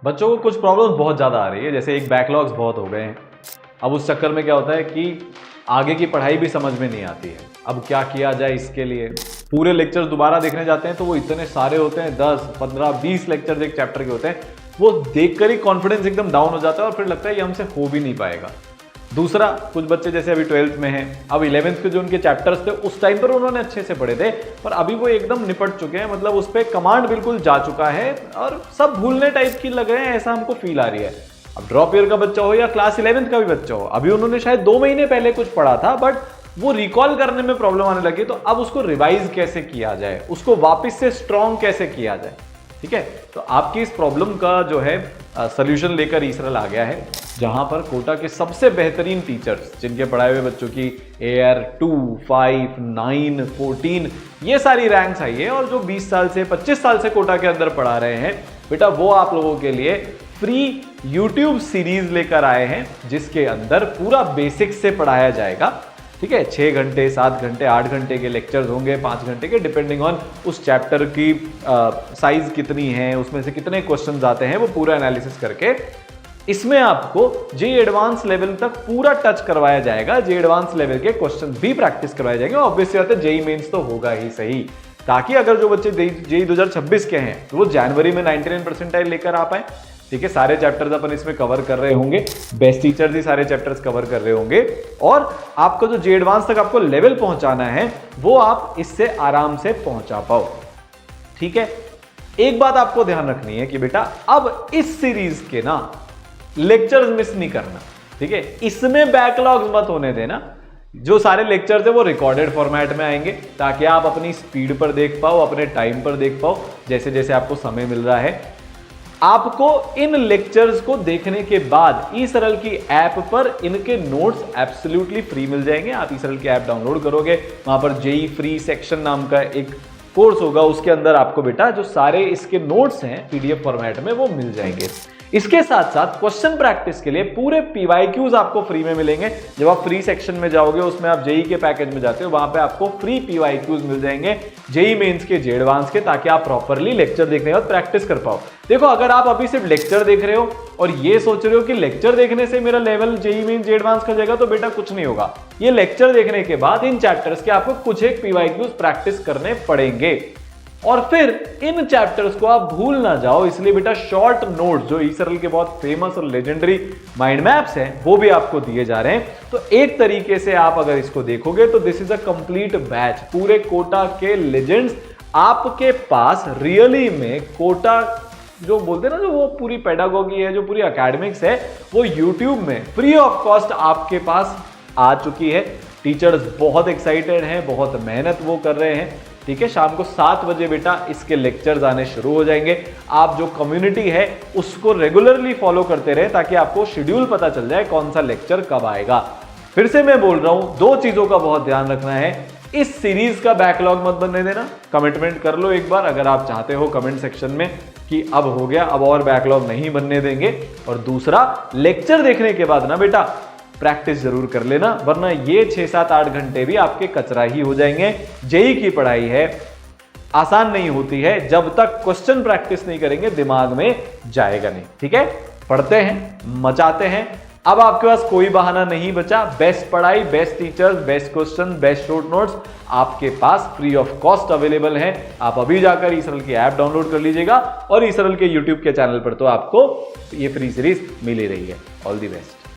बच्चों को कुछ प्रॉब्लम्स बहुत ज़्यादा आ रही है, जैसे एक बैकलॉग्स बहुत हो गए हैं। अब उस चक्कर में क्या होता है कि आगे की पढ़ाई भी समझ में नहीं आती है। अब क्या किया जाए इसके लिए, पूरे लेक्चर्स दोबारा देखने जाते हैं तो वो इतने सारे होते हैं, 10, 15, 20 लेक्चर्स एक चैप्टर के होते हैं। वो देखकर ही कॉन्फिडेंस एकदम डाउन हो जाता है और फिर लगता है ये हमसे हो भी नहीं पाएगा। दूसरा, कुछ बच्चे जैसे अभी 12th में हैं, अब 11th के जो उनके चैप्टर्स थे उस टाइम पर उन्होंने अच्छे से पढ़े थे, पर अभी वो एकदम निपट चुके हैं, मतलब उस पर कमांड बिल्कुल जा चुका है और सब भूलने टाइप की लग रहे हैं, ऐसा हमको फील आ रही है। अब ड्रॉप ईयर का बच्चा हो या क्लास 11th का भी बच्चा हो, अभी उन्होंने शायद 2 महीने पहले कुछ पढ़ा था बट वो रिकॉल करने में प्रॉब्लम आने लगी, तो अब उसको रिवाइज कैसे किया जाए, उसको वापस से स्ट्रॉन्ग कैसे किया जाए। ठीक है, तो आपकी इस प्रॉब्लम का जो है सॉल्यूशन लेकर ईसरल आ गया है, जहां पर कोटा के सबसे बेहतरीन टीचर्स जिनके पढ़ाए हुए बच्चों की AR 2, 5, 9, 14 ये सारी रैंक्स आई है, और जो 20 साल से 25 साल से कोटा के अंदर पढ़ा रहे हैं बेटा, वो आप लोगों के लिए फ्री YouTube सीरीज लेकर आए हैं, जिसके अंदर पूरा बेसिक से पढ़ाया जाएगा। ठीक है, 6 घंटे, 7 घंटे, 8 घंटे के लेक्चर्स होंगे, 5 घंटे के, डिपेंडिंग ऑन उस चैप्टर की साइज कितनी है, उसमें से कितने क्वेश्चंस आते हैं, वो पूरा एनालिसिस करके इसमें आपको JEE एडवांस लेवल तक पूरा टच करवाया जाएगा। JEE एडवांस लेवल के क्वेश्चंस भी प्रैक्टिस करवाए जाएंगे। ऑब्वियसली बात है, JEE मेंस तो होगा ही सही, ताकि अगर जो बच्चे JEE 2026 के हैं तो वो जनवरी में 99 परसेंटाइल लेकर आ पाए। ठीक है, सारे चैप्टर्स अपन इसमें कवर कर रहे होंगे, बेस्ट टीचर्स ही सारे चैप्टर्स कवर कर रहे होंगे, और आपको जो JEE एडवांस तक आपको लेवल पहुंचाना है वो आप इससे आराम से पहुंचा पाओ। ठीक है, एक बात आपको ध्यान रखनी है कि बेटा अब इस सीरीज के ना लेक्चर्स मिस नहीं करना। ठीक है, इसमें बैकलॉग्स मत होने देना। जो सारे लेक्चर्स है वो रिकॉर्डेड फॉर्मेट में आएंगे, ताकि आप अपनी स्पीड पर देख पाओ, अपने टाइम पर देख पाओ, जैसे जैसे आपको समय मिल रहा है। आपको इन लेक्चर्स को देखने के बाद ईसरल की ऐप पर इनके नोट्स एब्सोल्युटली फ्री मिल जाएंगे। आप ईसरल की ऐप डाउनलोड करोगे, वहां पर JEE फ्री सेक्शन नाम का एक कोर्स होगा, उसके अंदर आपको बेटा जो सारे इसके नोट्स हैं PDF फॉर्मेट में वो मिल जाएंगे। इसके साथ साथ क्वेश्चन प्रैक्टिस के लिए पूरे PYQs आपको फ्री में मिलेंगे। जब आप फ्री सेक्शन में जाओगे, उसमें आप JEE के पैकेज में जाते हो, वहां पे आपको फ्री PYQs मिल जाएंगे JEE मेंस के, JEE एडवांस के, ताकि आप प्रॉपरली लेक्चर देखने के बाद प्रैक्टिस कर पाओ। देखो, अगर आप अभी सिर्फ लेक्चर देख रहे हो और ये सोच रहे हो कि लेक्चर देखने से मेरा level JEE mains, JEE advance का जाएगा, तो बेटा कुछ नहीं होगा। ये लेक्चर देखने के बाद इन चैप्टर्स के आपको कुछ एक PYQs प्रैक्टिस करने पड़ेंगे, और फिर इन चैप्टर्स को आप भूल ना जाओ, इसलिए बेटा शॉर्ट नोट्स जो ईसरल के बहुत फेमस और लेजेंडरी माइंड मैप्स हैं वो भी आपको दिए जा रहे हैं। तो एक तरीके से आप अगर इसको देखोगे तो this is a complete batch. पूरे कोटा के लेजेंड्स आपके पास रियली में कोटा जो बोलते हैं ना, जो वो पूरी पेडागोगी है, जो पूरी एकेडमिक्स है, वो YouTube में फ्री ऑफ कॉस्ट आपके पास आ चुकी है। टीचर्स बहुत एक्साइटेड हैं, बहुत मेहनत वो कर रहे हैं। ठीक है, शाम को 7 बजे बेटा इसके लेक्चर्स आने शुरू हो जाएंगे। आप जो कम्युनिटी है उसको रेगुलरली फॉलो करते रहे, ताकि आपको शेड्यूल पता चल जाए कौन सा लेक्चर कब आएगा। फिर से मैं बोल रहा हूं, 2 चीजों का बहुत ध्यान रखना है। इस सीरीज का बैकलॉग मत बनने देना। कमिटमेंट कर लो एक बार, अगर आप चाहते हो कमेंट सेक्शन में कि अब हो गया, अब और बैकलॉग नहीं बनने देंगे। और दूसरा, लेक्चर देखने के बाद ना बेटा प्रैक्टिस जरूर कर लेना, वरना ये 6, 7, 8 घंटे भी आपके कचरा ही हो जाएंगे। JEE की पढ़ाई है, आसान नहीं होती है, जब तक क्वेश्चन प्रैक्टिस नहीं करेंगे दिमाग में जाएगा नहीं। ठीक है, पढ़ते हैं, मचाते हैं। अब आपके पास कोई बहाना नहीं बचा। बेस्ट पढ़ाई, best teachers, best question, best short notes आपके पास फ्री ऑफ कॉस्ट अवेलेबल है। आप अभी जाकर ईसरल की ऐप डाउनलोड कर लीजिएगा, और ईसरल के YouTube के चैनल पर तो आपको ये फ्री सीरीज मिल ही रही है। All the best.